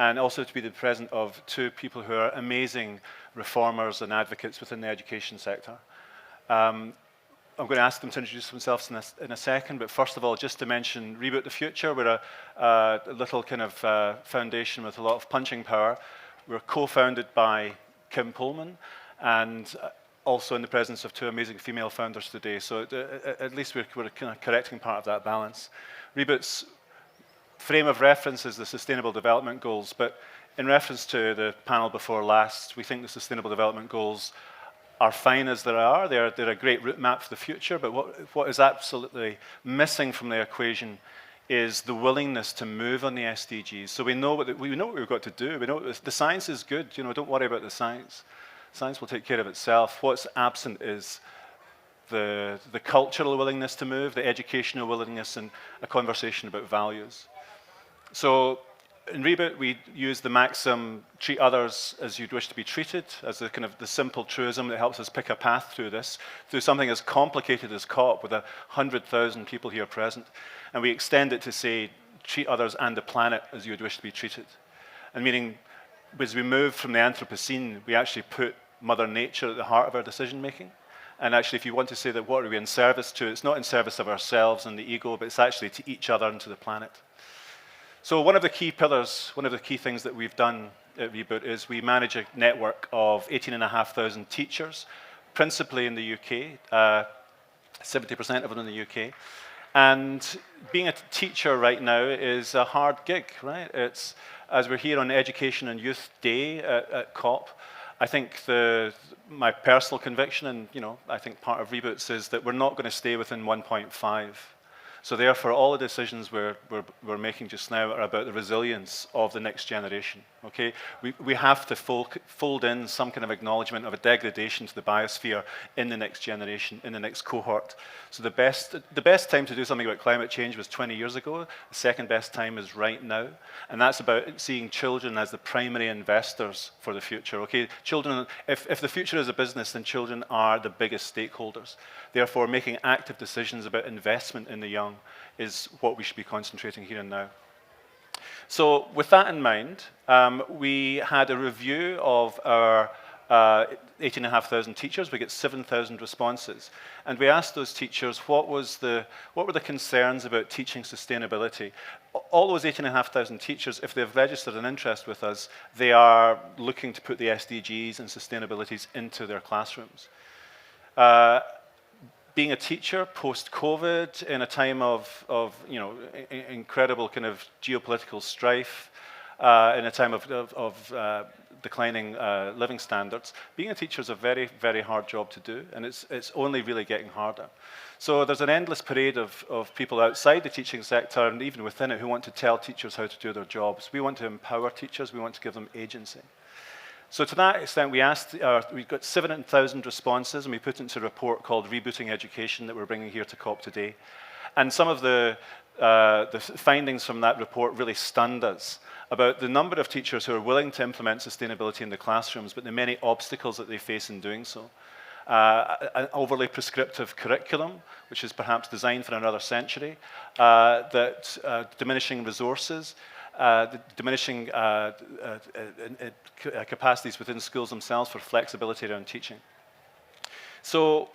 and also to be the president of two people who are amazing reformers and advocates within the education sector. I'm going to ask them to introduce themselves in a second, but first of all, just to mention Reboot the Future. We're a little kind of foundation with a lot of punching power. We're co-founded by Kim Pullman, and also in the presence of two amazing female founders today. So at least we're kind of correcting part of that balance. Reboot's frame of reference is the Sustainable Development Goals, but in reference to the panel before last, we think the Sustainable Development Goals are fine as they are. They're a great route map for the future, but what is absolutely missing from the equation is the willingness to move on the SDGs. So we know what we've got to do. We know the science is good. You know, don't worry about the science. Science will take care of itself. What's absent is the cultural willingness to move, the educational willingness, and a conversation about values. So in Reboot, we use the maxim, treat others as you'd wish to be treated, as the kind of the simple truism that helps us pick a path through this, through something as complicated as COP with 100,000 people here present. And we extend it to say, treat others and the planet as you would wish to be treated. And meaning, as we move from the Anthropocene, we actually put Mother Nature at the heart of our decision making. And actually, if you want to say that what are we in service to, it's not in service of ourselves and the ego, but it's actually to each other and to the planet. So one of the key pillars, one of the key things that we've done at Reboot is we manage a network of 18,500 teachers, principally in the UK, 70% of them in the UK. And being a teacher right now is a hard gig, right? It's, as we're here on Education and Youth Day at COP, I think my personal conviction, and I think part of Reboot's, is that we're not going to stay within 1.5. So therefore, all the decisions we're making just now are about the resilience of the next generation, okay? We have to fold in some kind of acknowledgement of a degradation to the biosphere in the next generation, in the next cohort. So the best time to do something about climate change was 20 years ago. The second best time is right now. And that's about seeing children as the primary investors for the future, okay? Children, if the future is a business, then children are the biggest stakeholders. Therefore, making active decisions about investment in the young is what we should be concentrating here and now. So with that in mind, we had a review of our 18,500 teachers. We get 7,000 responses. And we asked those teachers what were the concerns about teaching sustainability. All those 18,500 teachers, if they've registered an interest with us, they are looking to put the SDGs and sustainabilities into their classrooms. Being a teacher post-COVID in a time of incredible kind of geopolitical strife, in a time of declining living standards, being a teacher is a very, very hard job to do, and it's only really getting harder. So there's an endless parade of people outside the teaching sector and even within it who want to tell teachers how to do their jobs. We want to empower teachers. We want to give them agency. So to that extent, we got 7,000 responses, and we put into a report called Rebooting Education that we're bringing here to COP today. And some of the findings from that report really stunned us about the number of teachers who are willing to implement sustainability in the classrooms, but the many obstacles that they face in doing so. An overly prescriptive curriculum, which is perhaps designed for another century, diminishing resources, diminishing capacities within schools themselves for flexibility around teaching. So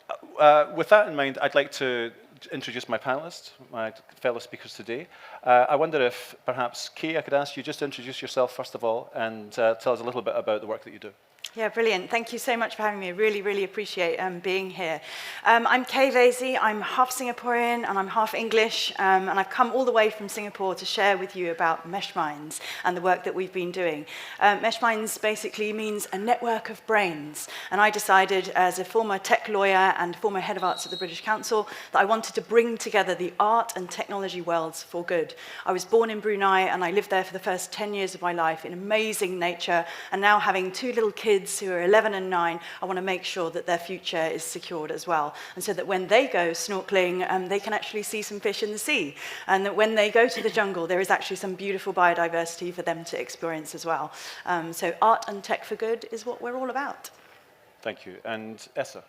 with that in mind, I'd like to introduce my panelists, my fellow speakers today. I wonder if perhaps, Kay, I could ask you just to introduce yourself first of all and tell us a little bit about the work that you do. Yeah, brilliant. Thank you so much for having me. I really, really appreciate being here. I'm Kay Vasey. I'm half Singaporean and I'm half English, and I've come all the way from Singapore to share with you about MeshMinds and the work that we've been doing. MeshMinds basically means a network of brains, and I decided as a former tech lawyer and former head of arts at the British Council that I wanted to bring together the art and technology worlds for good. I was born in Brunei and I lived there for the first 10 years of my life in amazing nature, and now having two little kids who are 11 and 9, I want to make sure that their future is secured as well. And so that when they go snorkeling, they can actually see some fish in the sea. And that when they go to the jungle, there is actually some beautiful biodiversity for them to experience as well. So art and tech for good is what we're all about. Thank you. And Esther?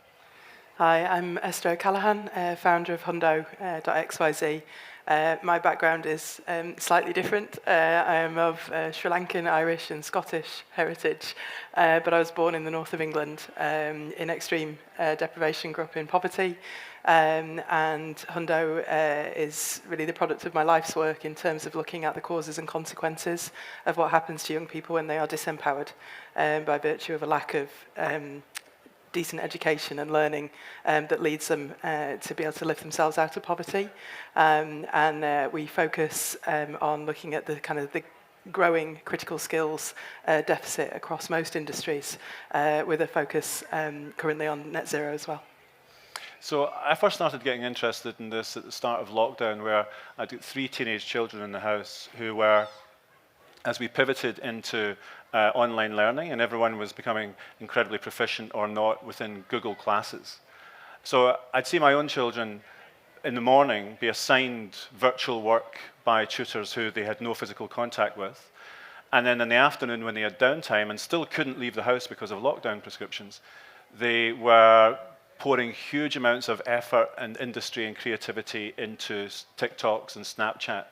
Hi, I'm Esther O'Callaghan, founder of Hundo.xyz. My background is slightly different. I am of Sri Lankan, Irish and Scottish heritage, but I was born in the north of England in extreme deprivation, grew up in poverty, and Hundo is really the product of my life's work in terms of looking at the causes and consequences of what happens to young people when they are disempowered by virtue of a lack of decent education and learning that leads them to be able to lift themselves out of poverty. And we focus on looking at the kind of the growing critical skills deficit across most industries, with a focus currently on net zero as well. So I first started getting interested in this at the start of lockdown, where I had 3 teenage children in the house who were, as we pivoted into online learning, and everyone was becoming incredibly proficient or not within Google classes. So I'd see my own children in the morning be assigned virtual work by tutors who they had no physical contact with. And then in the afternoon, when they had downtime and still couldn't leave the house because of lockdown prescriptions, they were pouring huge amounts of effort and industry and creativity into TikToks and Snapchat.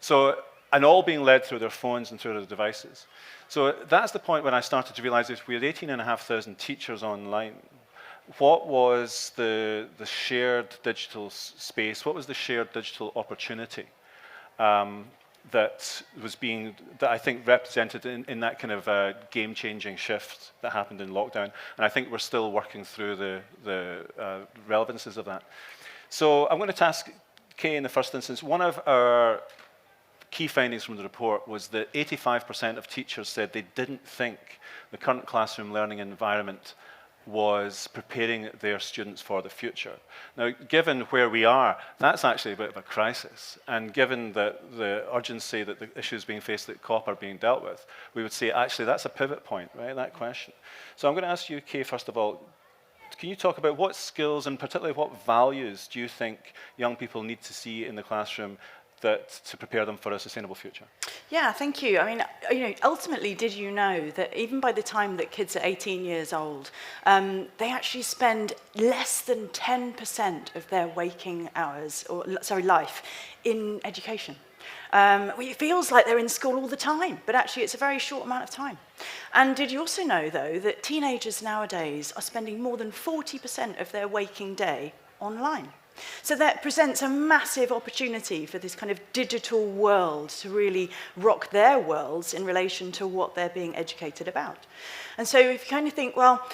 So, and all being led through their phones and through their devices. So that's the point when I started to realize if we had 18,500 teachers online, what was the shared digital space, what was the shared digital opportunity that I think represented in that kind of game-changing shift that happened in lockdown. And I think we're still working through the relevances of that. So I'm going to task Kay in the first instance. One of our key findings from the report was that 85% of teachers said they didn't think the current classroom learning environment was preparing their students for the future. Now, given where we are, that's actually a bit of a crisis. And given that the urgency that the issues being faced at COP are being dealt with, we would say, actually, that's a pivot point, right, that question. So I'm going to ask you, Kay, first of all, can you talk about what skills and particularly what values do you think young people need to see in the classroom to prepare them for a sustainable future? Yeah, thank you. I mean, ultimately, did you know that even by the time that kids are 18 years old, they actually spend less than 10% of their waking hours, life, in education? It feels like they're in school all the time, but actually it's a very short amount of time. And did you also know, though, that teenagers nowadays are spending more than 40% of their waking day online? So that presents a massive opportunity for this kind of digital world to really rock their worlds in relation to what they're being educated about. And so if you kind of think, well,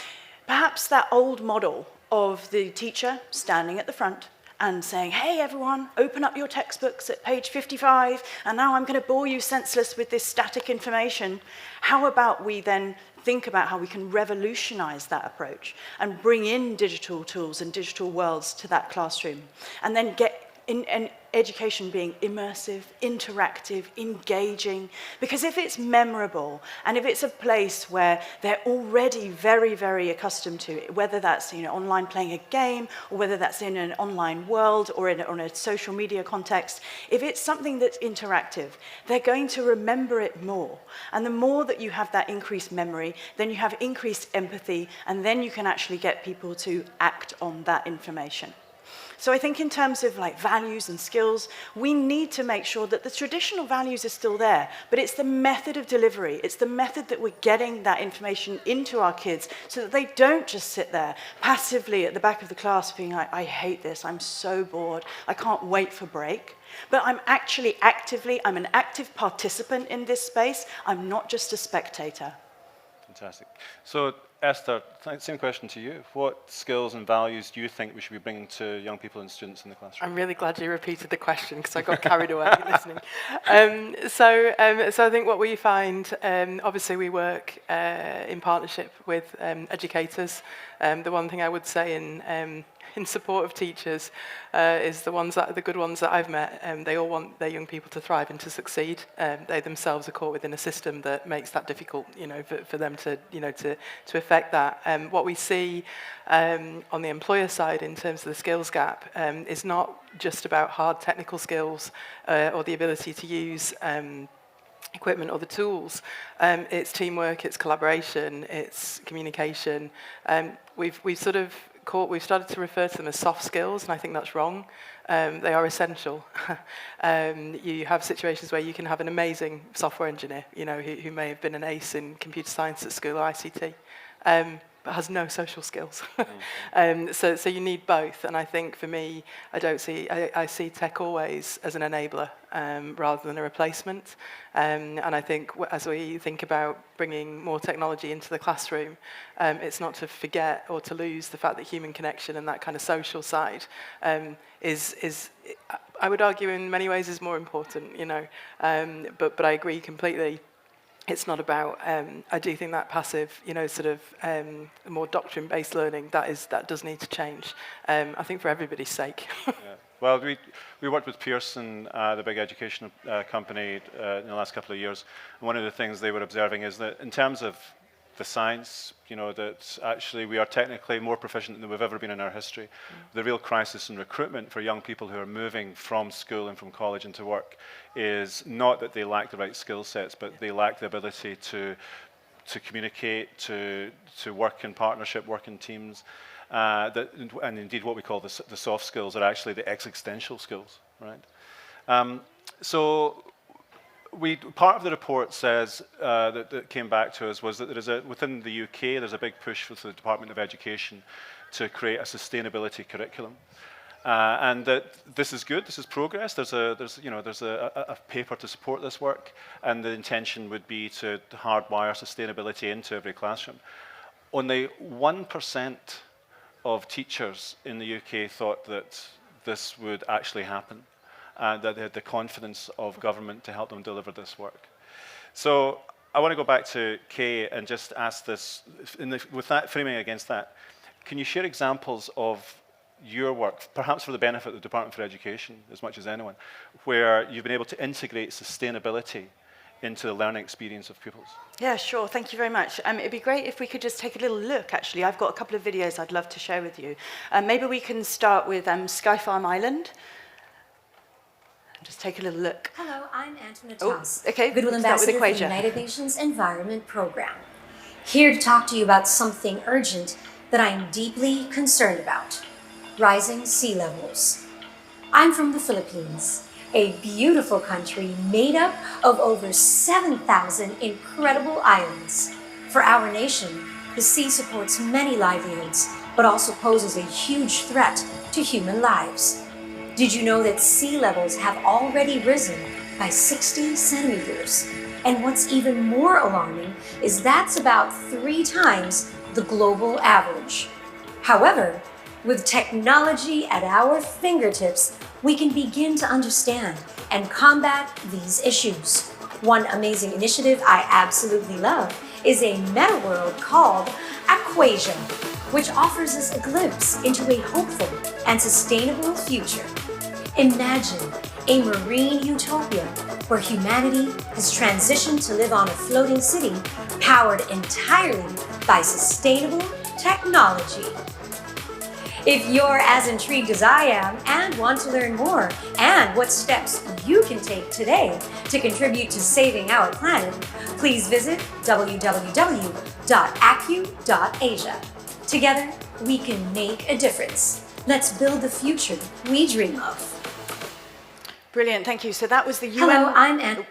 perhaps that old model of the teacher standing at the front and saying, hey, everyone, open up your textbooks at page 55, and now I'm going to bore you senseless with this static information. How about we then think about how we can revolutionize that approach and bring in digital tools and digital worlds to that classroom, and then get in education being immersive, interactive, engaging. Because if it's memorable and if it's a place where they're already very, very accustomed to it, whether that's online playing a game or whether that's in an online world or on a social media context, if it's something that's interactive, they're going to remember it more. And the more that you have that increased memory, then you have increased empathy, and then you can actually get people to act on that information. So I think in terms of values and skills, we need to make sure that the traditional values are still there, but it's the method of delivery, it's the method that we're getting that information into our kids so that they don't just sit there passively at the back of the class being like, I hate this, I'm so bored, I can't wait for break. But I'm actually I'm an active participant in this space, I'm not just a spectator. Fantastic. So Esther, same question to you. What skills and values do you think we should be bringing to young people and students in the classroom? I'm really glad you repeated the question because I got carried away listening. So I think what we find, obviously we work in partnership with educators. The one thing I would say in support of teachers is the good ones that I've met, they all want their young people to thrive and to succeed. They themselves are caught within a system that makes that difficult, for them to affect that. What we see on the employer side in terms of the skills gap is not just about hard technical skills or the ability to use equipment or the tools. It's teamwork, it's collaboration, it's communication. We've sort of we've started to refer to them as soft skills, and I think that's wrong. They are essential. You have situations where you can have an amazing software engineer, who may have been an ace in computer science at school or ICT, but has no social skills. So you need both, and I think for me, I see tech always as an enabler rather than a replacement. And I think as we think about bringing more technology into the classroom, it's not to forget or to lose the fact that human connection and that kind of social side is I would argue in many ways is more important, but I agree completely. It's not about, I do think that passive, more doctrine-based learning, that does need to change, I think for everybody's sake. Yeah. Well, we worked with Pearson, the big education company, in the last couple of years. And one of the things they were observing is that in terms of the science, that actually we are technically more proficient than we've ever been in our history. Mm. The real crisis in recruitment for young people who are moving from school and from college into work is not that they lack the right skill sets, but they lack the ability to communicate, to work in partnership, work in teams, and indeed what we call the soft skills are actually the existential skills, right? So part of the report says that came back to us was that within the UK there's a big push with the Department of Education to create a sustainability curriculum, and that this is good. This is progress. There's a paper to support this work, and the intention would be to hardwire sustainability into every classroom. Only 1% of teachers in the UK thought that this would actually happen, and that they had the confidence of government to help them deliver this work. So I want to go back to Kay and just ask this, with that framing against that, can you share examples of your work, perhaps for the benefit of the Department for Education as much as anyone, where you've been able to integrate sustainability into the learning experience of pupils? Yeah, sure. Thank you very much. It'd be great if we could just take a little look, actually. I've got a couple of videos I'd love to share with you. Maybe we can start with Sky Farm Island. Just take a little look. Hello, I'm Antoinette Toss, okay. Goodwill Ambassador for the United Nations Environment Program. Here to talk to you about something urgent that I am deeply concerned about: rising sea levels. I'm from the Philippines, a beautiful country made up of over 7,000 incredible islands. For our nation, the sea supports many livelihoods, but also poses a huge threat to human lives. Did you know that sea levels have already risen by 60 centimeters? And what's even more alarming is that's about 3 times the global average. However, with technology at our fingertips, we can begin to understand and combat these issues. One amazing initiative I absolutely love is a meta world called Aquasia, which offers us a glimpse into a hopeful and sustainable future. Imagine a marine utopia where humanity has transitioned to live on a floating city powered entirely by sustainable technology. If you're as intrigued as I am and want to learn more and what steps you can take today to contribute to saving our planet, please visit www.acu.asia. Together, we can make a difference. Let's build the future we dream of. Brilliant, thank you. So that was the UN. Hello, I'm Anne.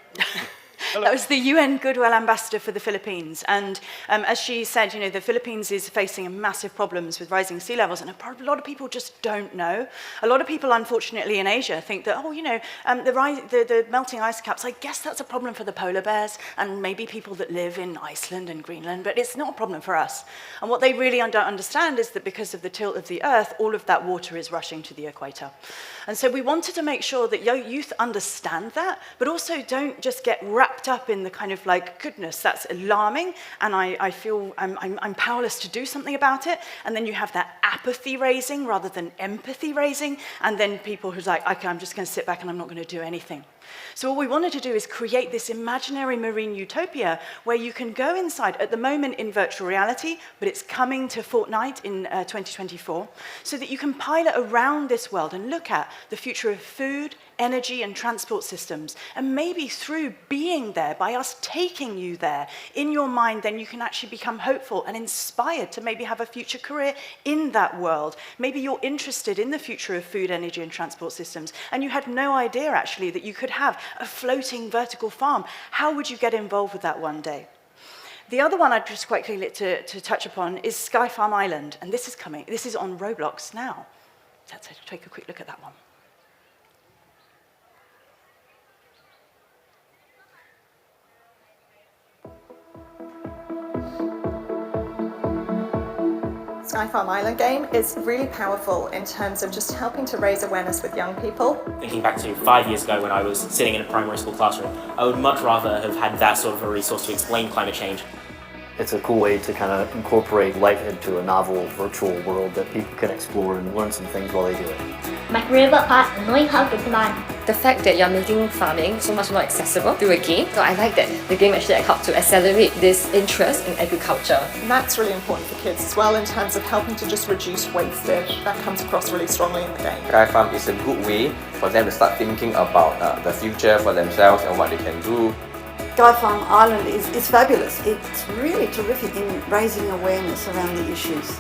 That was the UN Goodwill Ambassador for the Philippines. And as she said, the Philippines is facing massive problems with rising sea levels, and a lot of people just don't know. A lot of people, unfortunately, in Asia think that, the melting ice caps, I guess that's a problem for the polar bears and maybe people that live in Iceland and Greenland, but it's not a problem for us. And what they really don't understand is that because of the tilt of the Earth, all of that water is rushing to the equator. And so we wanted to make sure that youth understand that, but also don't just get wrapped up in the kind of goodness, that's alarming, and I feel I'm powerless to do something about it. And then you have that apathy raising rather than empathy raising, and then people who's like, okay, I'm just going to sit back and I'm not going to do anything. So what we wanted to do is create this imaginary marine utopia where you can go inside, at the moment in virtual reality, but it's coming to Fortnite in 2024, so that you can pilot around this world and look at the future of food, energy and transport systems. And maybe through being there, by us taking you there, in your mind, then you can actually become hopeful and inspired to maybe have a future career in that world. Maybe you're interested in the future of food, energy and transport systems, and you had no idea actually that you could have a floating vertical farm. How would you get involved with that one day? The other one I'd just quickly like to touch upon is Sky Farm Island, and this is coming. This is on Roblox now. Let's take a quick look at that one. Sky Farm Island game is really powerful in terms of just helping to raise awareness with young people. Thinking back to 5 years ago when I was sitting in a primary school classroom, I would much rather have had that sort of a resource to explain climate change. It's a cool way to kind of incorporate life into a novel virtual world that people can explore and learn some things while they do it. My favorite part is knowing how to plant. The fact that you're making farming so much more accessible through a game. So I like that the game actually helped to accelerate this interest in agriculture. And that's really important for kids as well in terms of helping to just reduce wastage. That comes across really strongly in the game. Sky Farm is a good way for them to start thinking about the future for themselves and what they can do. Sky Farm Island is fabulous. It's really terrific in raising awareness around the issues.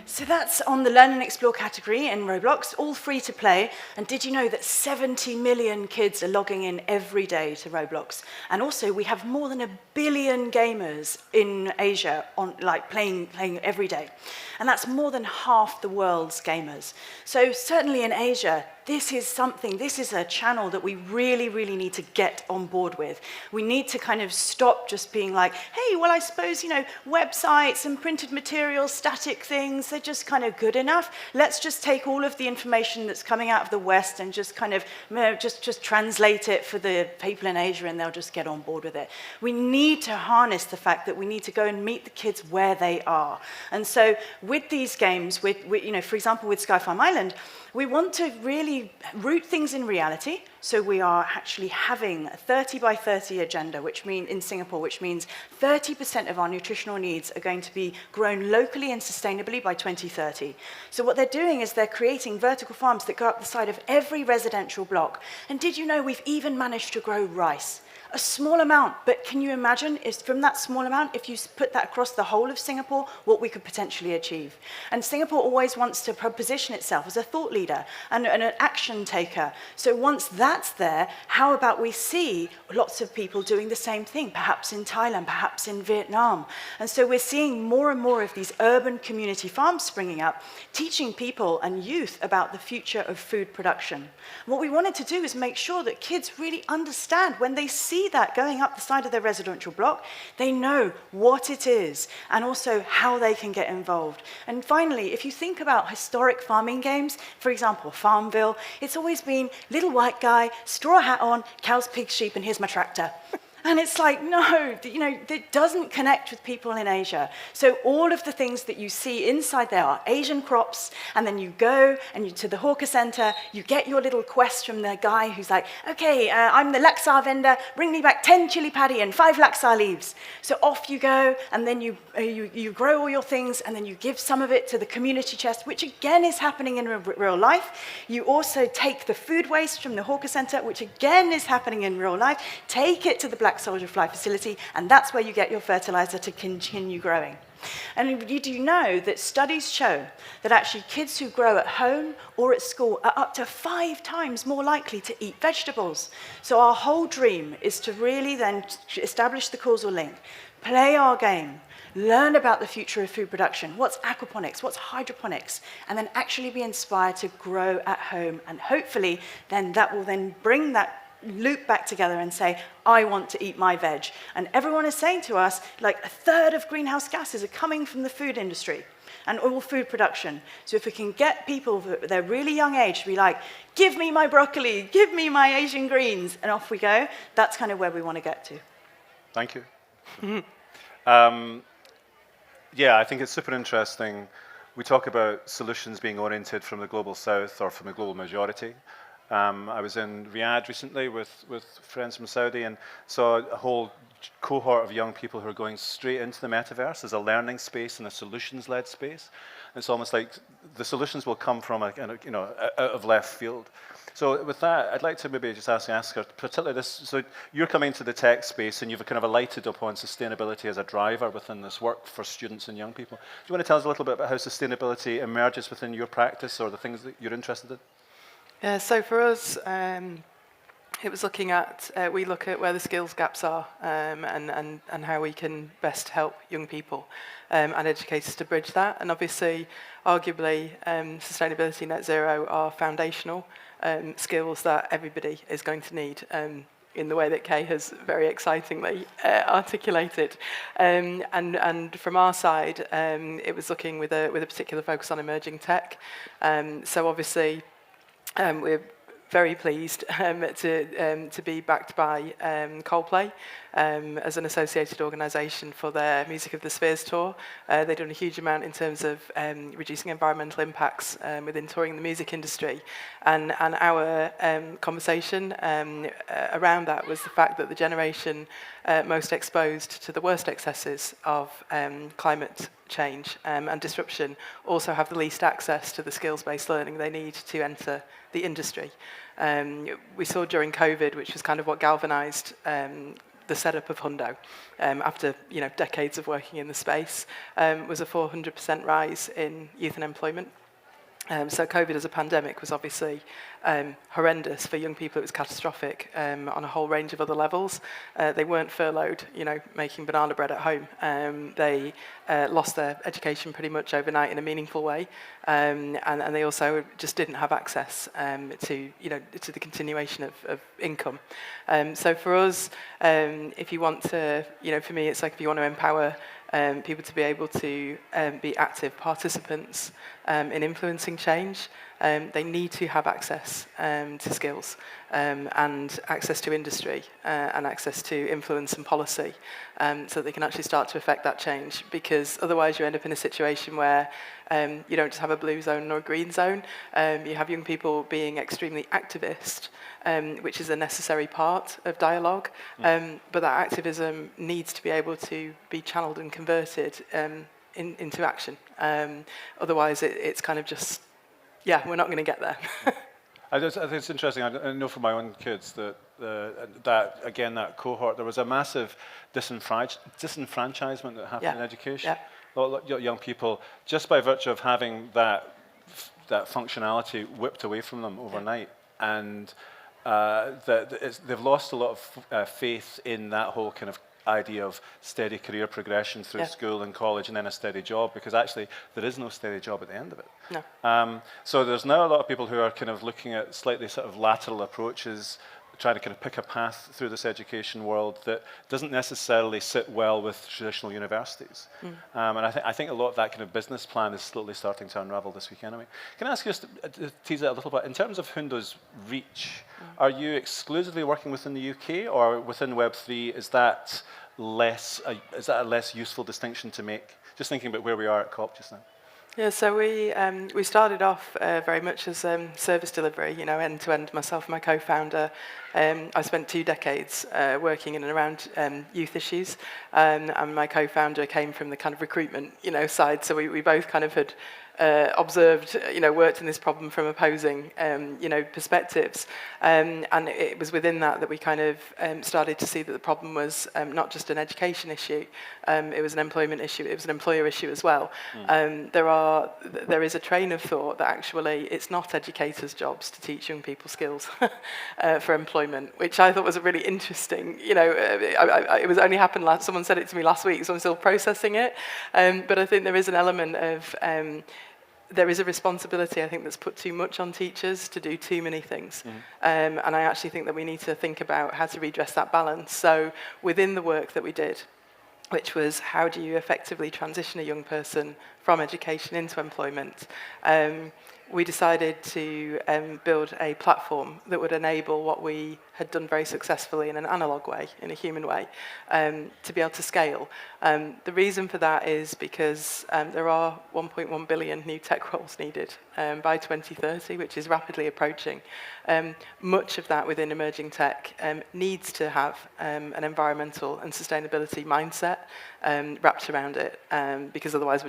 So that's on the Learn and Explore category in Roblox, all free to play. And did you know that 70 million kids are logging in every day to Roblox? And also we have more than 1 billion gamers in Asia playing every day. And that's more than half the world's gamers. So certainly in Asia, this is a channel that we really, really need to get on board with. We need to kind of stop just being like, hey, well, I suppose, websites and printed materials, static things, they're just kind of good enough. Let's just take all of the information that's coming out of the West and just kind of, just translate it for the people in Asia and they'll just get on board with it. We need to harness the fact that we need to go and meet the kids where they are. And so with these games, for example, with Sky Farm Island, we want to really root things in reality. So we are actually having a 30 by 30 agenda, in Singapore, which means 30% of our nutritional needs are going to be grown locally and sustainably by 2030. So what they're doing is they're creating vertical farms that go up the side of every residential block. And did you know we've even managed to grow rice? A small amount, but can you imagine if from that small amount, if you put that across the whole of Singapore, what we could potentially achieve? And Singapore always wants to position itself as a thought leader and an action taker. So once that's there, how about we see lots of people doing the same thing, perhaps in Thailand, perhaps in Vietnam. And so we're seeing more and more of these urban community farms springing up, teaching people and youth about the future of food production. What we wanted to do is make sure that kids really understand when they see that going up the side of their residential block, they know what it is and also how they can get involved. And finally, if you think about historic farming games, for example, Farmville, it's always been little white guy, straw hat on, cows, pigs, sheep, and here's my tractor. And it's like, no, it doesn't connect with people in Asia. So all of the things that you see inside there are Asian crops, and then you go to the hawker center, you get your little quest from the guy who's like, okay, I'm the laksa vendor, bring me back 10 chili padi and 5 laksa leaves. So off you go, and then you grow all your things, and then you give some of it to the community chest, which again is happening in real life. You also take the food waste from the hawker center, which again is happening in real life, take it to the Black Soldier Fly facility, and that's where you get your fertilizer to continue growing. And you do know that studies show that actually kids who grow at home or at school are up to 5 times more likely to eat vegetables. So our whole dream is to really then establish the causal link, play our game, learn about the future of food production, what's aquaponics, what's hydroponics, and then actually be inspired to grow at home. And hopefully then that will then bring that loop back together and say, I want to eat my veg. And everyone is saying to us, like 1/3 of greenhouse gases are coming from the food industry and all food production. So if we can get people at their really young age to be like, give me my broccoli, give me my Asian greens, and off we go, that's kind of where we want to get to. Thank you. Yeah, I think it's super interesting. We talk about solutions being oriented from the global south or from the global majority. I was in Riyadh recently with friends from Saudi and saw a whole cohort of young people who are going straight into the metaverse as a learning space and a solutions-led space. It's almost like the solutions will come from out of left field. So with that, I'd like to maybe just ask her, particularly this, so you're coming to the tech space and you've kind of alighted upon sustainability as a driver within this work for students and young people. Do you want to tell us a little bit about how sustainability emerges within your practice or the things that you're interested in? Yeah, so for us, it was looking at, we look at where the skills gaps are and how we can best help young people and educators to bridge that. And obviously, arguably, sustainability, net zero are foundational skills that everybody is going to need in the way that Kay has very excitingly articulated. And from our side, it was looking with a particular focus on emerging tech. So obviously, we're very pleased to be backed by Coldplay as an associated organisation for their Music of the Spheres tour. They've done a huge amount in terms of reducing environmental impacts within touring the music industry. And our conversation around that was the fact that the generation most exposed to the worst excesses of climate change and disruption also have the least access to the skills-based learning they need to enter the industry. We saw during COVID, which was kind of what galvanised the setup of Hundo, after decades of working in the space, was a 400% rise in youth unemployment. So COVID as a pandemic was obviously horrendous for young people. It was catastrophic on a whole range of other levels. They weren't furloughed, making banana bread at home. They lost their education pretty much overnight in a meaningful way, and they also just didn't have access to the continuation of income. So for us, if you want to, for me, it's like if you want to empower people to be able to be active participants in influencing change, they need to have access to skills and access to industry and access to influence and policy so that they can actually start to affect that change, because otherwise you end up in a situation where you don't just have a blue zone or a green zone, you have young people being extremely activist, which is a necessary part of dialogue, but that activism needs to be able to be channeled and converted into action. Otherwise, it's kind of just, we're not going to get there. I think it's interesting. I know from my own kids that that cohort, there was a massive disenfranchisement that happened in education. Yeah. A lot of young people, just by virtue of having that functionality whipped away from them overnight, and they've lost a lot of faith in that whole kind of idea of steady career progression through school and college and then a steady job, because actually there is no steady job at the end of it. No. So there's now a lot of people who are kind of looking at slightly sort of lateral approaches, trying to kind of pick a path through this education world that doesn't necessarily sit well with traditional universities. And I think a lot of that kind of business plan is slowly starting to unravel this week anyway. Can I ask you just to tease it a little bit, in terms of Hundo's reach, are you exclusively working within the UK or within Web3? Is that a less useful distinction to make? Just thinking about where we are at COP just now. Yeah, so we started off very much as service delivery, end to end. Myself and my co-founder, I spent 2 decades working in and around youth issues, and my co-founder came from the kind of recruitment, side. So we both kind of had observed, worked in this problem from opposing, perspectives. And it was within that we kind of started to see that the problem was not just an education issue, it was an employment issue, it was an employer issue as well. There is a train of thought that actually it's not educators' jobs to teach young people skills for employment, which I thought was a really interesting, it was only happened someone said it to me last week, so I'm still processing it. But I think there is an element of, there is a responsibility, I think, that's put too much on teachers to do too many things. And I actually think that we need to think about how to redress that balance. So within the work that we did, which was how do you effectively transition a young person from education into employment, we decided to build a platform that would enable what we had done very successfully in an analog way, in a human way, to be able to scale. The reason for that is because there are 1.1 billion new tech roles needed by 2030, which is rapidly approaching. Much of that within emerging tech needs to have an environmental and sustainability mindset wrapped around it, because otherwise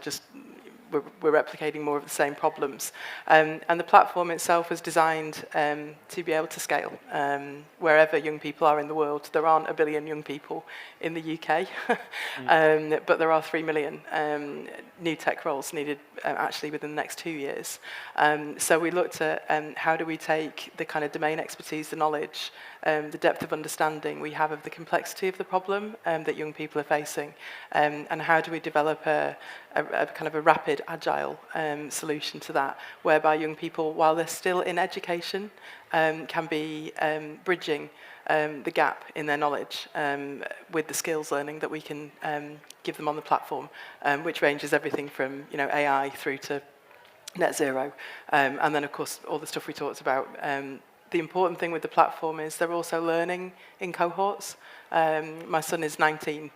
we're replicating more of the same problems. And the platform itself was designed to be able to scale wherever young people are in the world. There aren't 1 billion young people in the UK, but there are 3 million new tech roles needed actually within the next 2 years. So we looked at how do we take the kind of domain expertise, the knowledge, the depth of understanding we have of the complexity of the problem that young people are facing, and how do we develop a kind of a rapid, agile solution to that, whereby young people, while they're still in education, can be bridging the gap in their knowledge with the skills learning that we can give them on the platform, which ranges everything from AI through to net zero, and then of course all the stuff we talked about. The important thing with the platform is they're also learning in cohorts. My son is 19.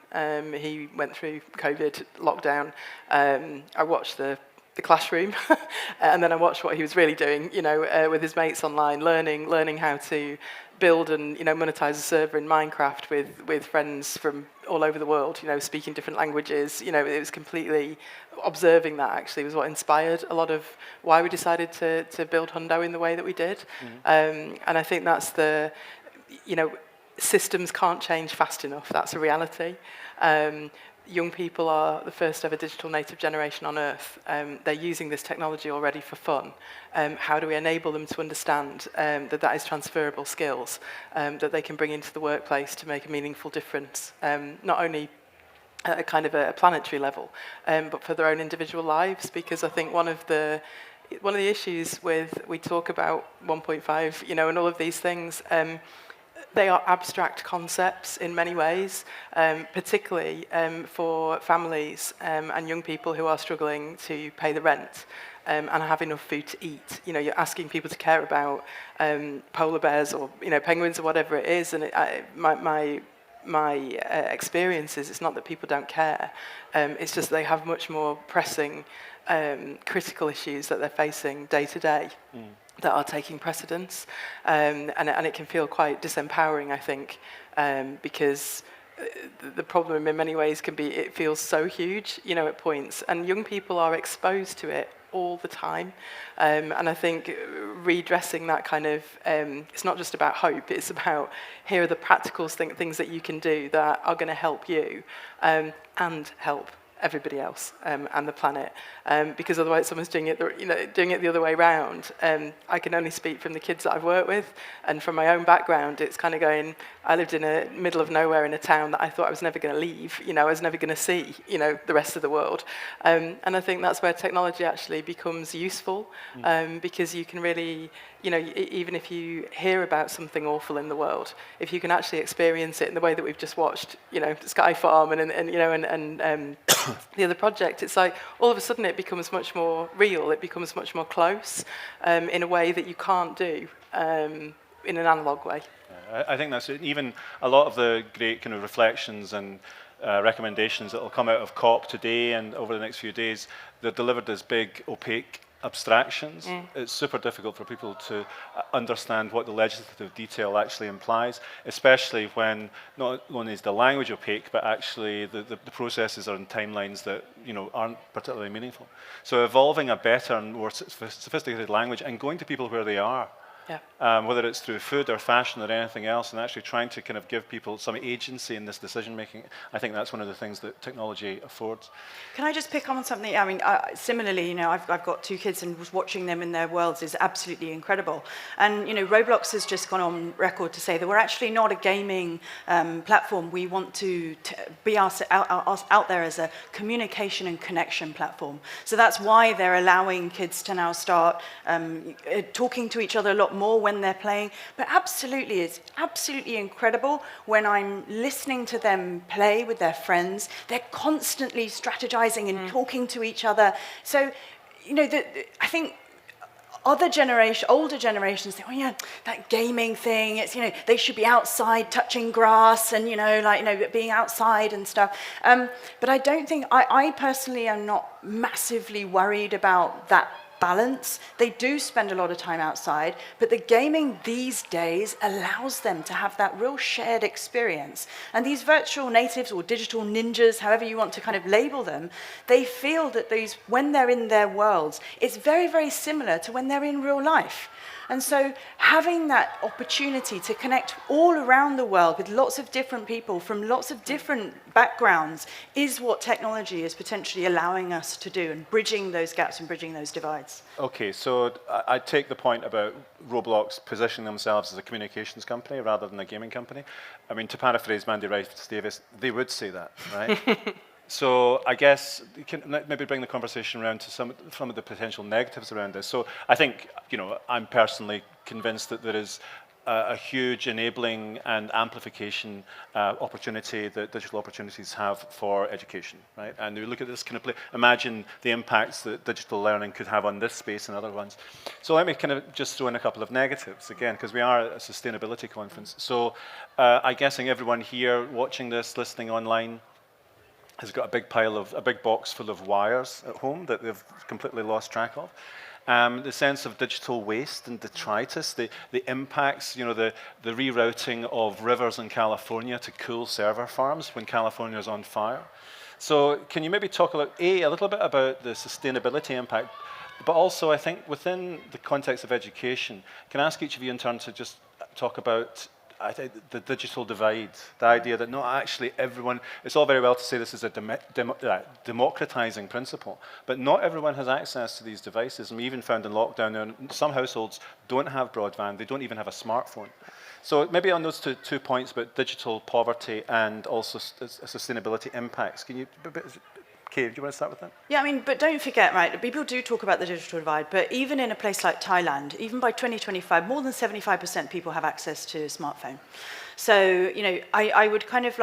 He went through COVID lockdown. I watched the classroom, and then I watched what he was really doing, with his mates online, learning how to build and monetize a server in Minecraft with friends from all over the world, speaking different languages. It was completely observing that actually was what inspired a lot of why we decided to build Hundo in the way that we did. And I think that's systems can't change fast enough. That's a reality. Young people are the first ever digital native generation on Earth. They're using this technology already for fun. How do we enable them to understand that is transferable skills that they can bring into the workplace to make a meaningful difference, not only at a kind of a planetary level, but for their own individual lives? Because I think one of the issues we talk about 1.5, and all of these things, they are abstract concepts in many ways, particularly for families and young people who are struggling to pay the rent and have enough food to eat. You're asking people to care about polar bears or penguins or whatever it is, and my experience is it's not that people don't care, it's just they have much more pressing critical issues that they're facing day to day that are taking precedence, and it can feel quite disempowering, I think, because the problem in many ways can be it feels so huge, at points, and young people are exposed to it all the time, and I think redressing that kind of, it's not just about hope, it's about here are the practical things that you can do that are going to help you and help everybody else and the planet, because otherwise someone's doing it the other way around. I can only speak from the kids that I've worked with, and from my own background, it's kind of going, I lived in a middle of nowhere in a town that I thought I was never going to leave, I was never going to see, the rest of the world. And I think that's where technology actually becomes useful, because you can really, even if you hear about something awful in the world, if you can actually experience it in the way that we've just watched, Sky Farm and the other project, it's like all of a sudden it becomes much more real, it becomes much more close in a way that you can't do in an analog way. I think that's it. Even a lot of the great kind of reflections and recommendations that will come out of COP today and over the next few days, they're delivered as big, opaque abstractions. It's super difficult for people to understand what the legislative detail actually implies, especially when not only is the language opaque, but actually the processes are in timelines that aren't particularly meaningful. So evolving a better and more sophisticated language and going to people where they are, whether it's through food or fashion or anything else, and actually trying to kind of give people some agency in this decision making, I think that's one of the things that technology affords. Can I just pick on something? I mean, similarly, I've got 2 kids, and watching them in their worlds is absolutely incredible. And Roblox has just gone on record to say that we're actually not a gaming platform. We want to be out there as a communication and connection platform. So that's why they're allowing kids to now start talking to each other a lot more when they're playing. But absolutely, it's absolutely incredible when I'm listening to them play with their friends. They're constantly strategizing and talking to each other. So, I think older generations think, oh yeah, that gaming thing, it's, they should be outside touching grass and, being outside and stuff. But I don't think, I personally am not massively worried about that balance. They do spend a lot of time outside, but the gaming these days allows them to have that real shared experience. And these virtual natives or digital ninjas, however you want to kind of label them, they feel that when they're in their worlds, it's very, very similar to when they're in real life. And so having that opportunity to connect all around the world with lots of different people from lots of different backgrounds is what technology is potentially allowing us to do, and bridging those gaps and bridging those divides. Okay, so I take the point about Roblox positioning themselves as a communications company rather than a gaming company. I mean, to paraphrase Mandy Rice Davis, they would say that, right? So I guess you can maybe bring the conversation around to some of the potential negatives around this. So I think, I'm personally convinced that there is a huge enabling and amplification opportunity that digital opportunities have for education, right? And we look at this kind of imagine the impacts that digital learning could have on this space and other ones. So let me kind of just throw in a couple of negatives again, because we are a sustainability conference. So I'm guessing everyone here watching this, listening online, has got a big box full of wires at home that they've completely lost track of. The sense of digital waste and detritus, the impacts, the rerouting of rivers in California to cool server farms when California is on fire. So can you maybe talk a little bit about the sustainability impact, but also I think within the context of education, can I ask each of you in turn to just talk about the digital divide, the idea that not actually everyone, it's all very well to say this is a democratizing principle, but not everyone has access to these devices. And we even found in lockdown, some households don't have broadband, they don't even have a smartphone. So maybe on those two points about digital poverty and also sustainability impacts, can you, Kay, do you want to start with that? Yeah, but don't forget, right, people do talk about the digital divide, but even in a place like Thailand, even by 2025, more than 75% of people have access to a smartphone. So, I would kind of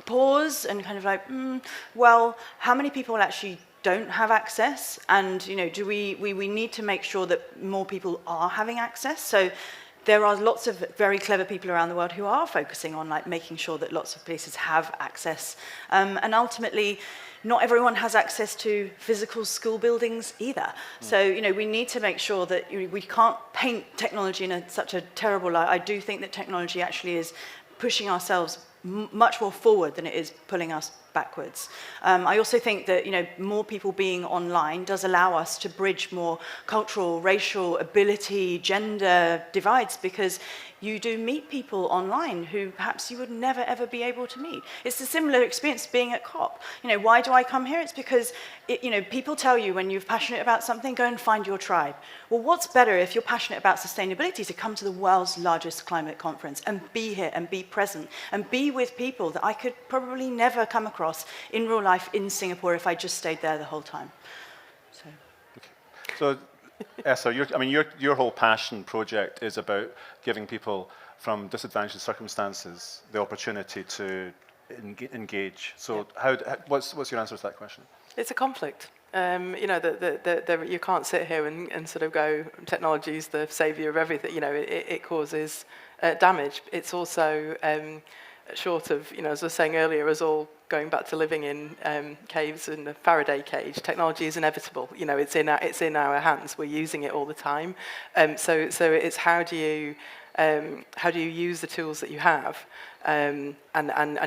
pause and kind of well, how many people actually don't have access? And, do we need to make sure that more people are having access? So there are lots of very clever people around the world who are focusing on making sure that lots of places have access. And ultimately, not everyone has access to physical school buildings either. So, we need to make sure that we can't paint technology in such a terrible light. I do think that technology actually is pushing ourselves much more forward than it is pulling us backwards. I also think that more people being online does allow us to bridge more cultural, racial, ability, gender divides, because you do meet people online who perhaps you would never ever be able to meet. It's a similar experience being at COP. Why do I come here? It's because people tell you when you're passionate about something, go and find your tribe. Well, what's better if you're passionate about sustainability to come to the world's largest climate conference and be here and be present and be with people that I could probably never come across in real life in Singapore if I just stayed there the whole time. So Esther, your whole passion project is about giving people from disadvantaged circumstances the opportunity to engage. So what's your answer to that question? It's a conflict. You can't sit here and sort of go, technology is the savior of everything. It causes damage. It's also short of, as I was saying earlier, us all going back to living in caves in the Faraday cage. Technology is inevitable. It's in our hands. We're using it all the time. So it's how do you use the tools that you have and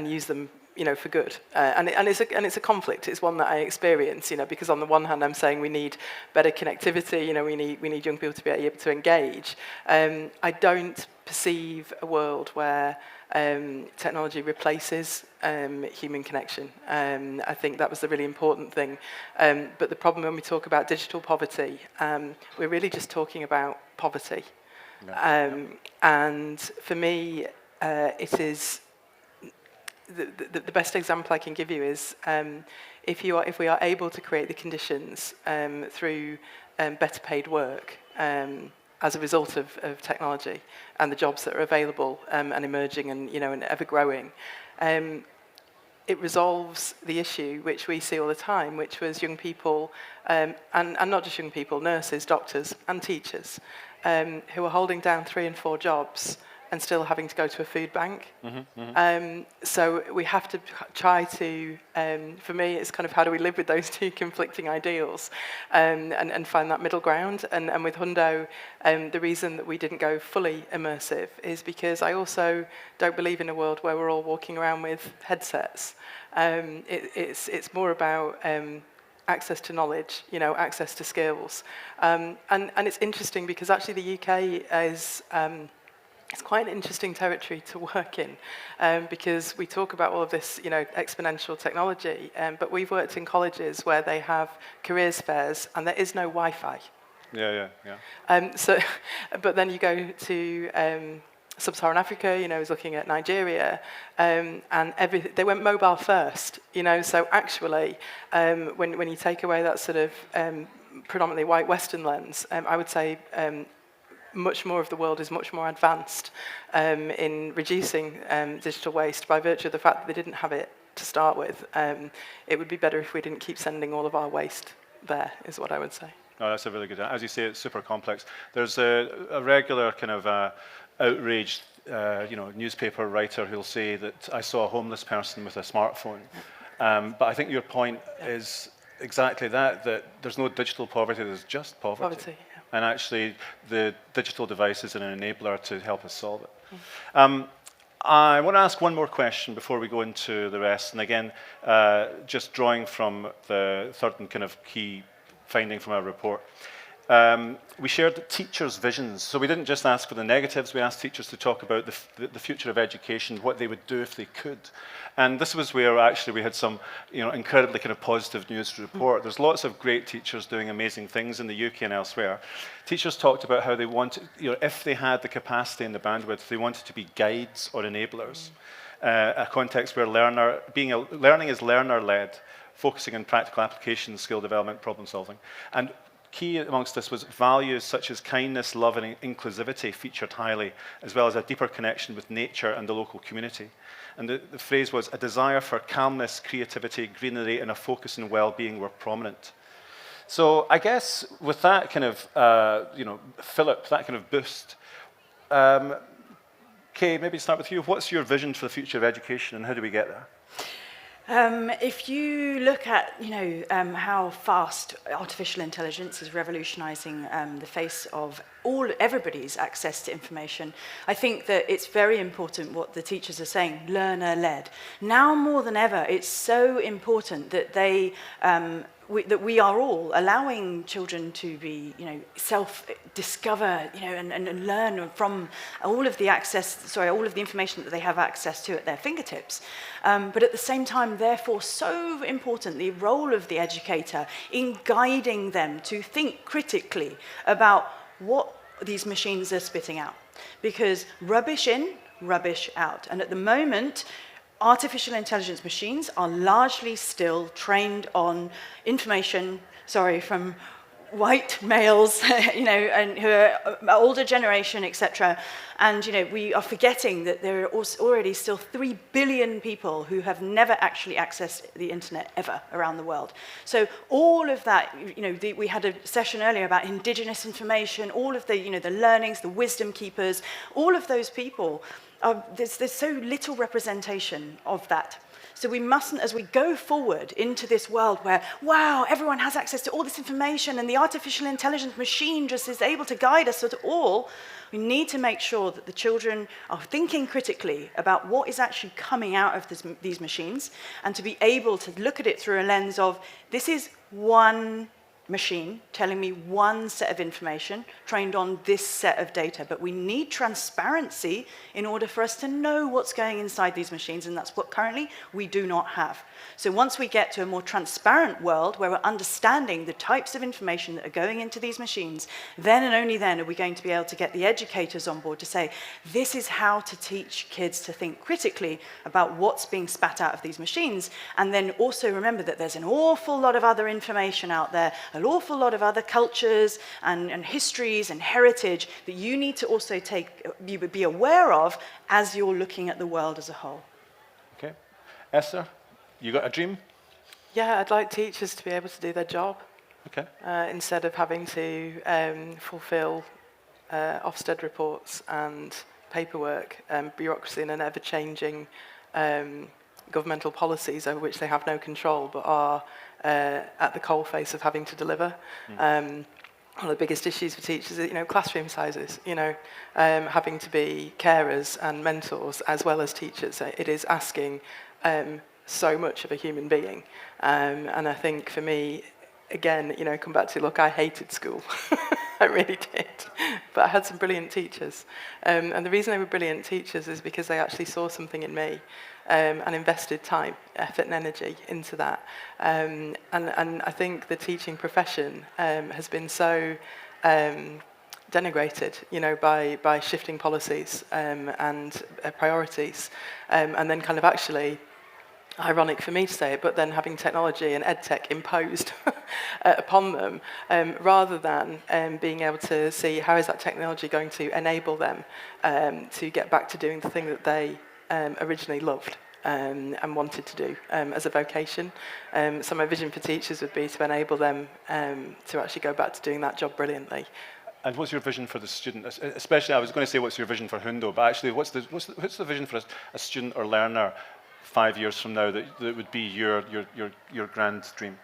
use them for good. And it's a conflict. It's one that I experience, because on the one hand I'm saying we need better connectivity, we need young people to be able to engage. I don't perceive a world where technology replaces human connection. I think that was the really important thing. But the problem when we talk about digital poverty, we're really just talking about poverty. And for me, it is the best example I can give you is if we are able to create the conditions through better paid work as a result of technology and the jobs that are available and emerging and and ever growing, it resolves the issue which we see all the time, which was young people, and not just young people, nurses, doctors and teachers, who are holding down 3 and 4 jobs and still having to go to a food bank. So we have to try to, for me, it's kind of how do we live with those 2 conflicting ideals and find that middle ground. And with Hundo, the reason that we didn't go fully immersive is because I also don't believe in a world where we're all walking around with headsets. It's more about access to knowledge, access to skills. And it's interesting because actually the UK is... it's quite an interesting territory to work in because we talk about all of this, exponential technology, but we've worked in colleges where they have careers fairs and there is no Wi-Fi. Yeah. But then you go to Sub-Saharan Africa, I was looking at Nigeria, and they went mobile first, so actually, when you take away that sort of predominantly white Western lens, I would say much more of the world is much more advanced in reducing digital waste by virtue of the fact that they didn't have it to start with. It would be better if we didn't keep sending all of our waste there, is what I would say. Oh, that's a really good. As you say, it's super complex. There's a regular kind of outraged, newspaper writer who'll say that I saw a homeless person with a smartphone. But I think your point is exactly that there's no digital poverty, there's just poverty. And actually, the digital device is an enabler to help us solve it. I want to ask one more question before we go into the rest. And again, just drawing from the third and kind of key finding from our report. We shared teachers' visions. So we didn't just ask for the negatives, we asked teachers to talk about the future of education, what they would do if they could. And this was where actually we had some incredibly kind of positive news to report. There's lots of great teachers doing amazing things in the UK and elsewhere. Teachers talked about how they wanted, if they had the capacity and the bandwidth, they wanted to be guides or enablers. A context where learning is learner-led, focusing on practical application, skill development, problem solving. And key amongst this was values such as kindness, love, and inclusivity featured highly, as well as a deeper connection with nature and the local community. And the phrase was, a desire for calmness, creativity, greenery, and a focus on well-being were prominent. So I guess with that kind of, fillip, that kind of boost, Kay, maybe start with you. What's your vision for the future of education, and how do we get there? If you look at, how fast artificial intelligence is revolutionizing the face of everybody's access to information, I think that it's very important what the teachers are saying, learner-led. Now more than ever, it's so important that that we are all allowing children to be, self-discover, and learn from all of the information that they have access to at their fingertips. But at the same time, therefore, so important, the role of the educator in guiding them to think critically about what these machines are spitting out. Because rubbish in, rubbish out. And at the moment, artificial intelligence machines are largely still trained on information, from white males, and who are older generation, etc. And we are forgetting that there are already still 3 billion people who have never actually accessed the internet ever around the world. So all of that, we had a session earlier about indigenous information, all of the, the learnings, the wisdom keepers, all of those people. There's so little representation of that. So we mustn't, as we go forward into this world where, wow, everyone has access to all this information and the artificial intelligence machine just is able to guide us at all, we need to make sure that the children are thinking critically about what is actually coming out of these machines, and to be able to look at it through a lens of, this is one machine telling me one set of information trained on this set of data, but we need transparency in order for us to know what's going inside these machines, and that's what currently we do not have. So once we get to a more transparent world where we're understanding the types of information that are going into these machines, then and only then are we going to be able to get the educators on board to say, this is how to teach kids to think critically about what's being spat out of these machines, and then also remember that there's an awful lot of other information out there, an awful lot of other cultures and histories and heritage that you need to also be aware of as you're looking at the world as a whole. Okay. Esther, You got a dream? Yeah, I'd like teachers to be able to do their job. Okay. Instead of having to fulfil Ofsted reports and paperwork, bureaucracy and an ever-changing governmental policies over which they have no control but are at the coalface of having to deliver. One of the biggest issues for teachers is, classroom sizes, having to be carers and mentors as well as teachers. It is asking so much of a human being. And I think for me, again, come back to, look, I hated school. I really did. But I had some brilliant teachers. And the reason they were brilliant teachers is because they actually saw something in me and invested time, effort and energy into that. And I think the teaching profession has been so denigrated, by shifting policies and priorities. And then kind of actually, ironic for me to say it, but then having technology and edtech imposed upon them, rather than being able to see how is that technology going to enable them to get back to doing the thing that they originally loved and wanted to do as a vocation. So my vision for teachers would be to enable them to actually go back to doing that job brilliantly. And what's your vision for the student? Especially, I was going to say what's your vision for Hundo, but actually, what's the vision for a student or learner 5 years from now that would be your grand dream?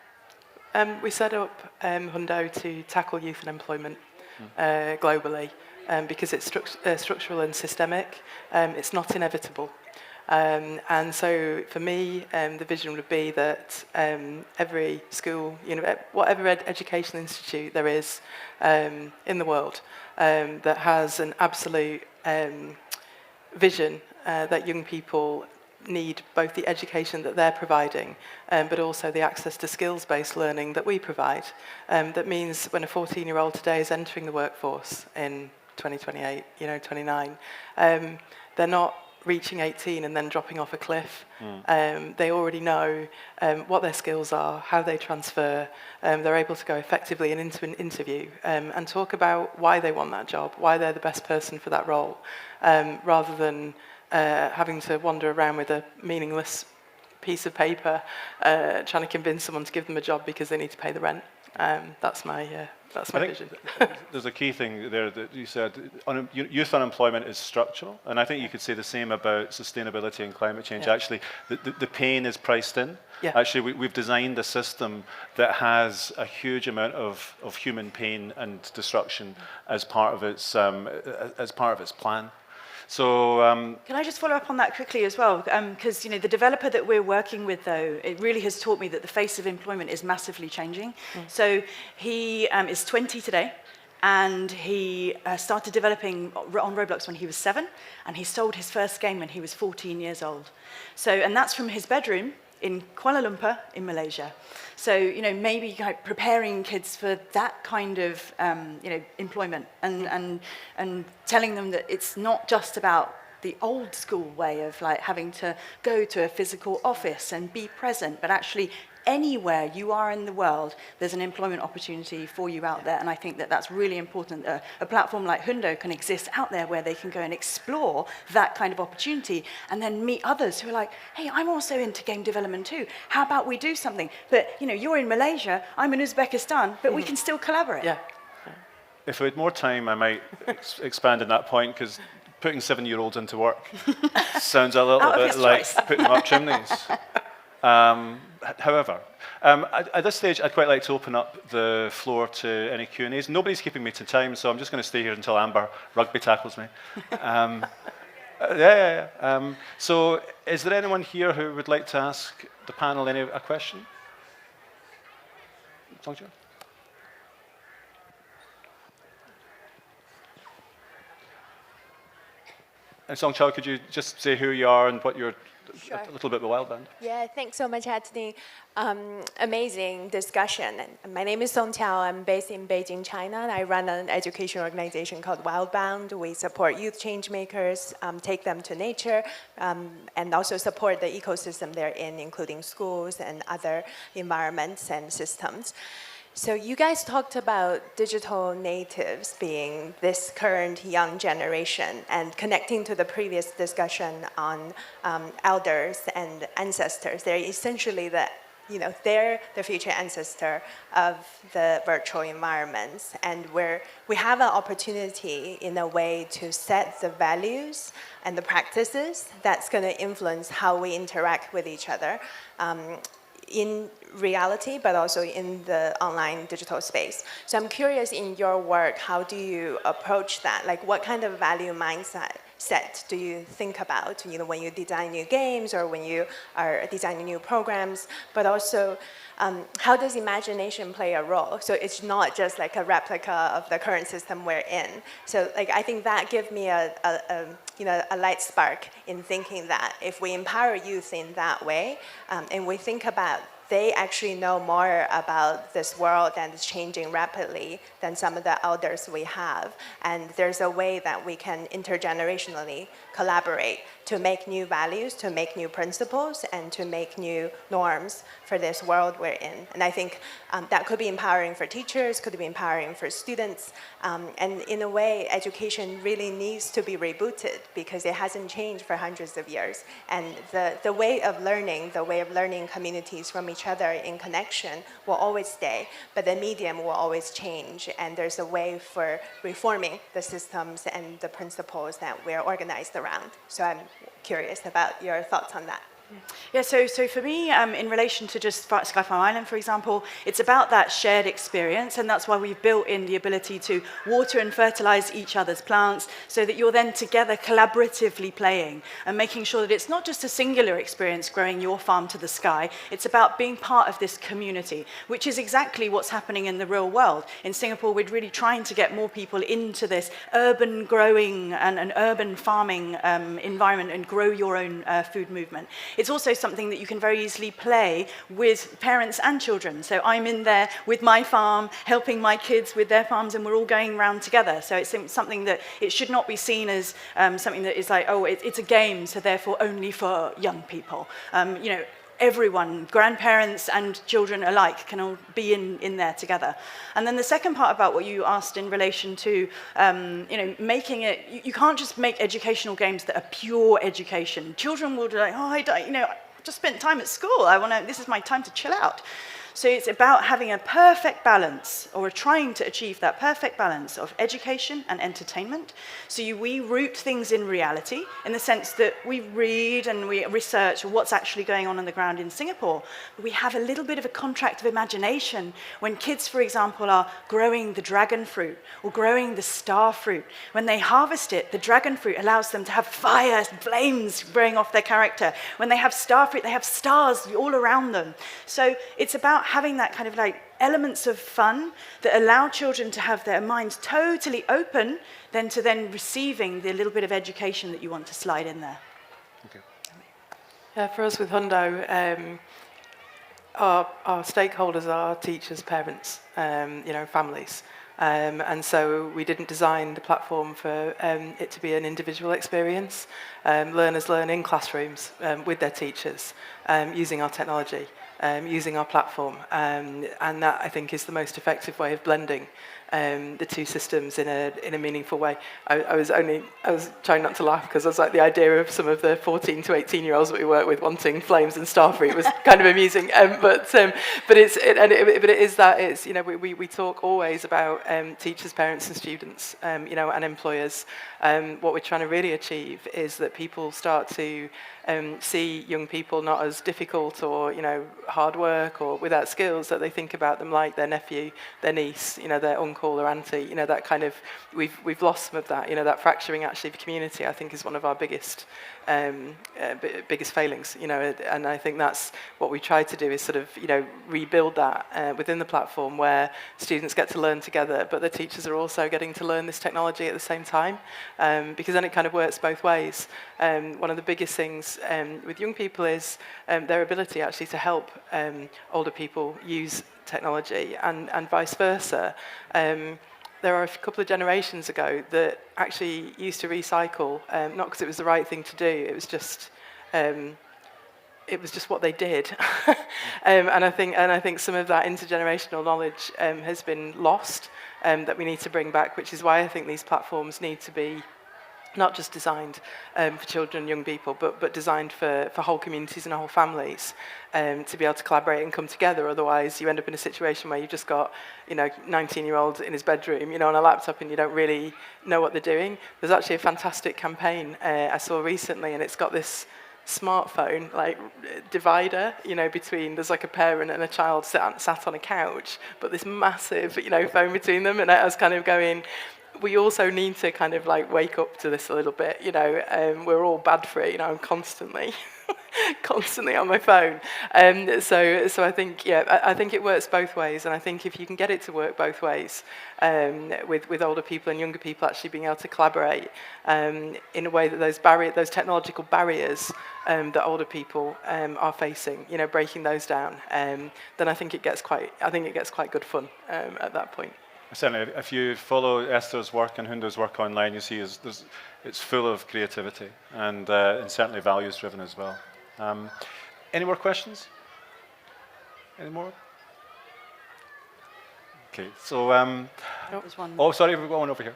We set up Hundo to tackle youth unemployment globally because it's structural and systemic. It's not inevitable. And so for me, the vision would be that every school, whatever educational institute there is in the world that has an absolute vision that young people need both the education that they're providing, but also the access to skills-based learning that we provide. That means when a 14-year-old today is entering the workforce in 2028, 29, they're not reaching 18 and then dropping off a cliff. They already know what their skills are, how they transfer. They're able to go effectively into an interview and talk about why they want that job, why they're the best person for that role, rather than having to wander around with a meaningless piece of paper, trying to convince someone to give them a job because they need to pay the rent. That's my vision. There's a key thing there that you said. Youth unemployment is structural, and I think you could say the same about sustainability and climate change. Yeah. Actually, the pain is priced in. Yeah. Actually, we've designed a system that has a huge amount of human pain and destruction as part of its plan. So can I just follow up on that quickly as well? Because the developer that we're working with, though, it really has taught me that the face of employment is massively changing. So he is 20 today, and he started developing on Roblox when he was 7, and he sold his first game when he was 14 years old. So, and that's from his bedroom in Kuala Lumpur in Malaysia. So, maybe preparing kids for that kind of, employment and telling them that it's not just about the old school way of having to go to a physical office and be present, but actually anywhere you are in the world, there's an employment opportunity for you out there. And I think that that's really important. A platform like Hundo can exist out there where they can go and explore that kind of opportunity and then meet others who are like, hey, I'm also into game development too. How about we do something? But, you're in Malaysia, I'm in Uzbekistan, but we can still collaborate. Yeah. If we had more time, I might expand on that point, because putting 7-year-olds into work sounds a little bit like putting them up chimneys. However, at this stage, I'd quite like to open up the floor to any Q&As. Nobody's keeping me to time, so I'm just going to stay here until Amber rugby tackles me. So is there anyone here who would like to ask the panel a question? Songchao? And Songchao, could you just say who you are and what you're... Sure. A little bit of a wild band. Yeah, thanks so much, Anthony. Amazing discussion. My name is Songchao. I'm based in Beijing, China, and I run an education organization called Wildbound. We support youth change makers, take them to nature, and also support the ecosystem they're in, including schools and other environments and systems. So you guys talked about digital natives being this current young generation, and connecting to the previous discussion on elders and ancestors. They're essentially they're the future ancestor of the virtual environments, and we have an opportunity in a way to set the values and the practices that's going to influence how we interact with each other in reality, but also in the online digital space. So I'm curious, in your work, how do you approach that? Like, what kind of value mindset do you think about, when you design new games or when you are designing new programs? But also, how does imagination play a role? So it's not just like a replica of the current system we're in. So I think that gives me a light spark in thinking that if we empower youth in that way, and we think about they actually know more about this world and it's changing rapidly than some of the elders we have. And there's a way that we can intergenerationally collaborate to make new values, to make new principles, and to make new norms for this world we're in. And I think that could be empowering for teachers, could be empowering for students. And in a way, education really needs to be rebooted because it hasn't changed for hundreds of years. And the way of learning communities from each other in connection will always stay, but the medium will always change. And there's a way for reforming the systems and the principles that we're organized around. So I'm curious about your thoughts on that. Yeah, so for me, in relation to just Sky Farm Island, for example, it's about that shared experience, and that's why we've built in the ability to water and fertilize each other's plants so that you're then together collaboratively playing and making sure that it's not just a singular experience growing your farm to the sky, it's about being part of this community, which is exactly what's happening in the real world. In Singapore, we're really trying to get more people into this urban growing and an urban farming environment and grow your own food movement. It's also something that you can very easily play with parents and children. So I'm in there with my farm, helping my kids with their farms, and we're all going around together. So it's something that it should not be seen as something that is like, oh, it's a game, so therefore only for young people. Everyone, grandparents and children alike, can all be in there together. And then the second part about what you asked in relation to, making it, you can't just make educational games that are pure education. Children will be like, oh, I just spent time at school. This is my time to chill out. So it's about having a perfect balance, or trying to achieve that perfect balance of education and entertainment. So we root things in reality, in the sense that we read and we research what's actually going on the ground in Singapore. But we have a little bit of a contract of imagination when kids, for example, are growing the dragon fruit or growing the star fruit. When they harvest it, the dragon fruit allows them to have fire, flames spraying off their character. When they have star fruit, they have stars all around them. So it's about having that kind of elements of fun that allow children to have their minds totally open, then receiving the little bit of education that you want to slide in there. Okay. Yeah, for us with Hundo, our stakeholders are teachers, parents, families. And so we didn't design the platform for it to be an individual experience. Learners learn in classrooms with their teachers using our technology. Using our platform, and that, I think, is the most effective way of blending the two systems in a meaningful way. I was trying not to laugh because I was like, the idea of some of the 14 to 18-year-olds that we work with wanting flames and starfruit was kind of amusing. But it is that it's we talk always about teachers, parents, and students, and employers. What we're trying to really achieve is that people start to see young people not as difficult or hard work or without skills, that they think about them like their nephew, their niece, their uncle or auntie. That kind of we've lost some of that. That fracturing actually of community, I think, is one of our biggest failings. And I think that's what we try to do, is sort of rebuild that within the platform, where students get to learn together, but the teachers are also getting to learn this technology at the same time, because then it kind of works both ways. One of the biggest things with young people is their ability actually to help older people use technology, and vice versa. There are a couple of generations ago that actually used to recycle, not because it was the right thing to do, it was just it was just what they did. And I think some of that intergenerational knowledge has been lost, that we need to bring back, which is why I think these platforms need to be not just designed for children and young people, but designed for whole communities and whole families, to be able to collaborate and come together. Otherwise, you end up in a situation where you've just got, 19-year-old in his bedroom, on a laptop, and you don't really know what they're doing. There's actually a fantastic campaign I saw recently, and it's got this smartphone divider, between, there's like a parent and a child sat on a couch, but this massive, phone between them. And I was kind of going, we also need to kind of wake up to this a little bit, we're all bad for it, I'm constantly on my phone. So I think, I think it works both ways, and I think if you can get it to work both ways, with older people and younger people actually being able to collaborate in a way that those technological barriers that older people are facing, breaking those down, then I think it gets quite good fun at that point. Certainly, if you follow Esther's work and Hundo's work online, you see it's full of creativity and certainly values-driven as well. Any more questions? Any more? Okay, so... there's one. Oh, sorry, we've got one over here.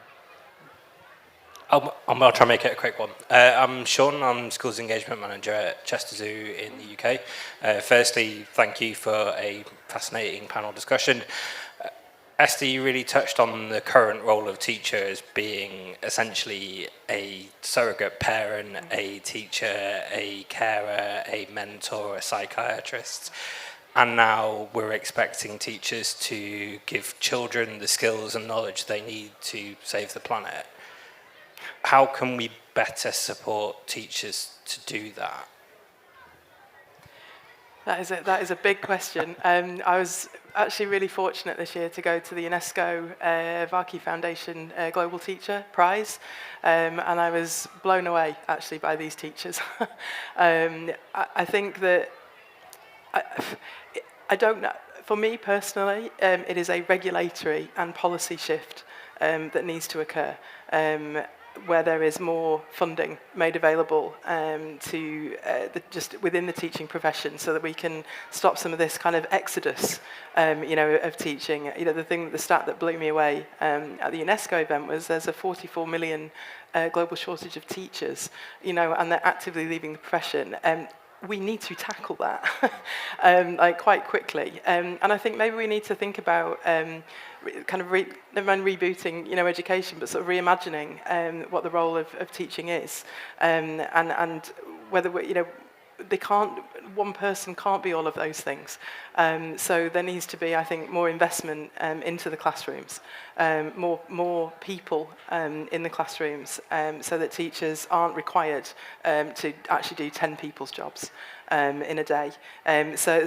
I'll try and make it a quick one. I'm Sean, I'm Schools Engagement Manager at Chester Zoo in the UK. Firstly, thank you for a fascinating panel discussion. Esther, you really touched on the current role of teachers being essentially a surrogate parent, a teacher, a carer, a mentor, a psychiatrist. And now we're expecting teachers to give children the skills and knowledge they need to save the planet. How can we better support teachers to do that? That is a big question. I was actually really fortunate this year to go to the UNESCO Varkey Foundation Global Teacher Prize, and I was blown away actually by these teachers. I think that I don't know. For me personally, it is a regulatory and policy shift that needs to occur, where there is more funding made available to just within the teaching profession, so that we can stop some of this kind of exodus, of teaching. The stat that blew me away at the UNESCO event was there's a 44 million global shortage of teachers, and they're actively leaving the profession. We need to tackle that quite quickly, and I think maybe we need to think about never mind rebooting, education, but sort of reimagining what the role of teaching is, and whether one person can't be all of those things. So there needs to be, I think, more investment into the classrooms, more people in the classrooms, so that teachers aren't required to actually do 10 people's jobs in a day. So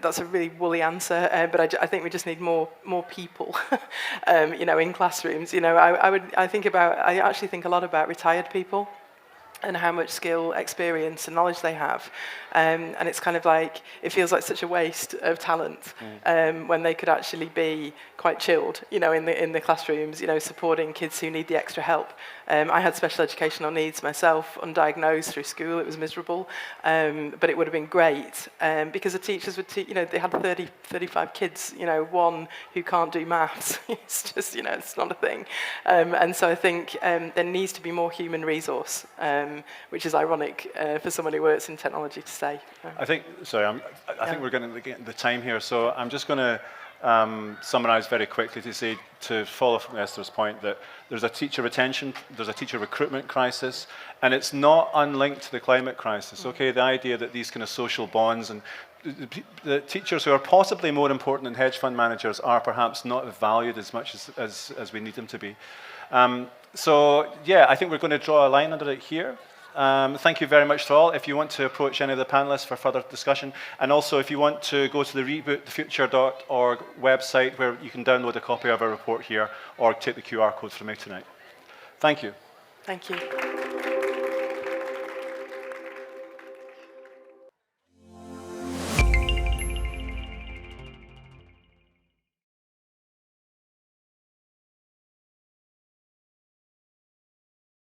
that's a really woolly answer, but I think we just need more people, in classrooms. I actually think a lot about retired people and how much skill, experience and knowledge they have. And it's kind of like, it feels like such a waste of talent when they could actually be quite chilled, in the classrooms, supporting kids who need the extra help. I had special educational needs myself, undiagnosed through school. It was miserable, but it would have been great because the teachers would they had 35 kids, one who can't do maths. It's just, it's not a thing. And so I think there needs to be more human resource, which is ironic for someone who works in technology to say. I think we're getting the time here, so I'm just going to summarize very quickly to follow from Esther's point that there's a teacher retention, there's a teacher recruitment crisis, and it's not unlinked to the climate crisis. Okay, the idea that these kind of social bonds and the teachers who are possibly more important than hedge fund managers are perhaps not valued as much as we need them to be. So yeah, I think we're going to draw a line under it here. Thank you very much to all. If you want to approach any of the panelists for further discussion, and also if you want to go to the rebootthefuture.org website where you can download a copy of our report here or take the QR code from me tonight. Thank you. Thank you.